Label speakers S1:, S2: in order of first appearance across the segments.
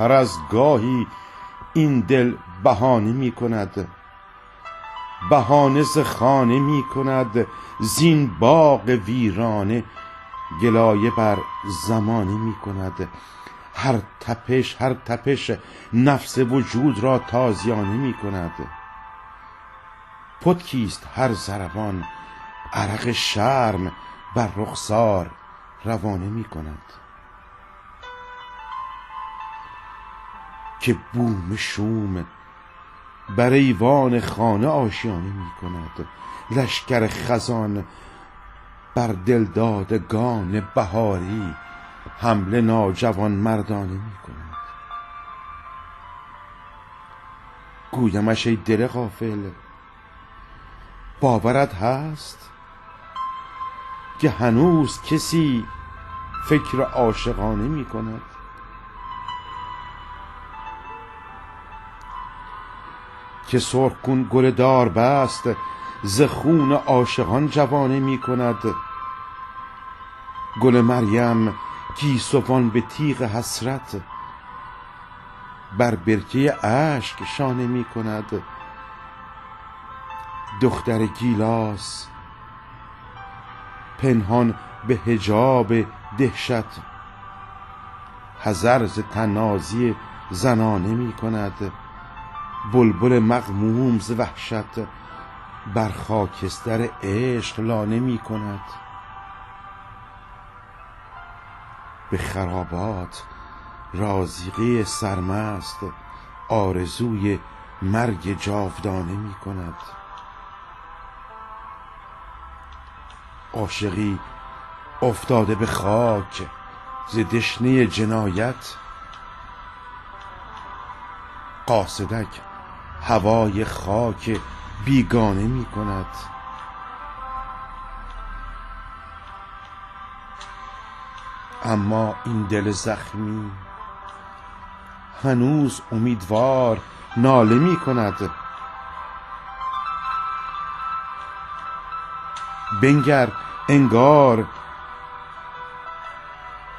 S1: هر از گاهی این دل بهانه می کند، بهانه ز خانه می کند، زین باغ ویرانه گلایه بر زمانه می کند. هر تپش نفس وجود را تازیانه می کند. پتکیست هر ضربان، عرق شرم بر رخسار روانه می کند. که بوم شوم بر ایوان خانه آشیانه می کند، لشکر خزان بر دلدادگان بهاری حمله ناجوان مردانه می کند. گویمش ای دل غافل، باورت هست که هنوز کسی فکر عاشقانه می کند؟ که سرخ کن گل دار بست، ز خون عاشقان جوانه می کند. گل مریم گیسوان به تیغ حسرت بر برکه اشک شانه می کند. دختر گیلاس پنهان به حجاب دهشت حذر ز طنازی زنانه می کند. بلبل مغموم ز وحشت بر خاکستر عشق لانه می کند. به خرابات رازیقه سرمست آرزوی مرگ جاودانه می کند. عاشقی افتاده به خاک ز دشنه جنایت، قاصدک هوای خاک بیگانه می کند. اما این دل زخمی هنوز امیدوار ناله می کند. بنگر انگار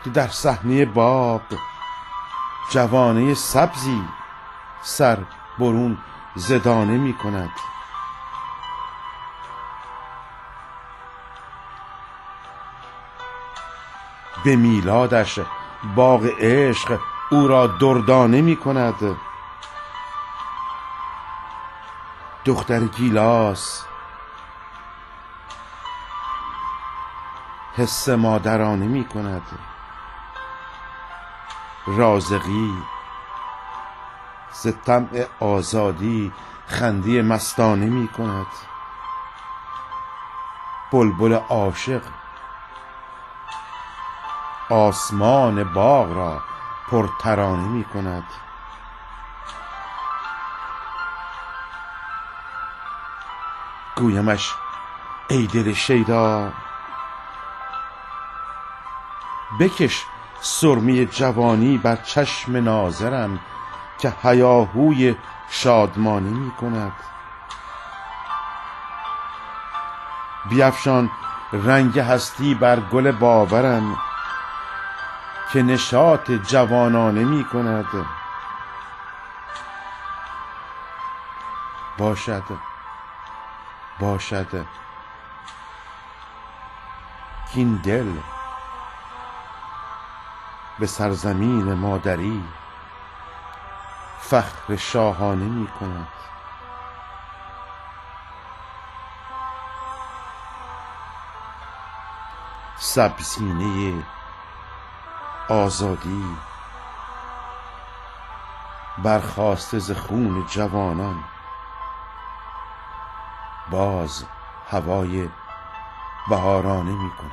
S1: که در صحنه باغ جوانه سبزی سر برون زدانه می کند. به میلادش باغ عشق او را دردانه می کند. دختر گیلاس حس مادرانه می کند. رازقی ز طمع آزادی خنده مستانه می کند. بلبل عاشق آسمان باغ را پر ترانه می کند. گویمش ای دل شیدا، بکش سرمه جوانی بر چشم ناظرم که هیاهوی شادمانه می کند. بیفشان رنگ هستی بر گل باورم که نشاط جوانانه می کند. باشد کاین دل به سرزمین مادری فخر شاهانه می کند. سبزینه آزادی برخاسته ز خون جوانان باز هوای بهارانه می کند.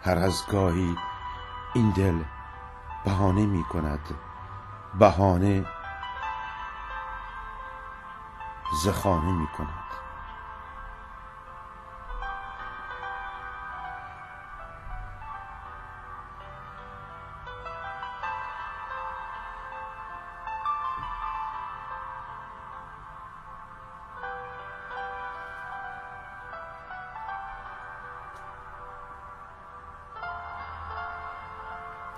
S1: هر از گاهی این دل بهانه می کند، بهانه ز خانه می کند.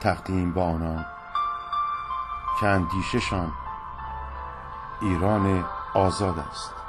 S1: تقدیم به آنان که اندیششان ایران آزاد است.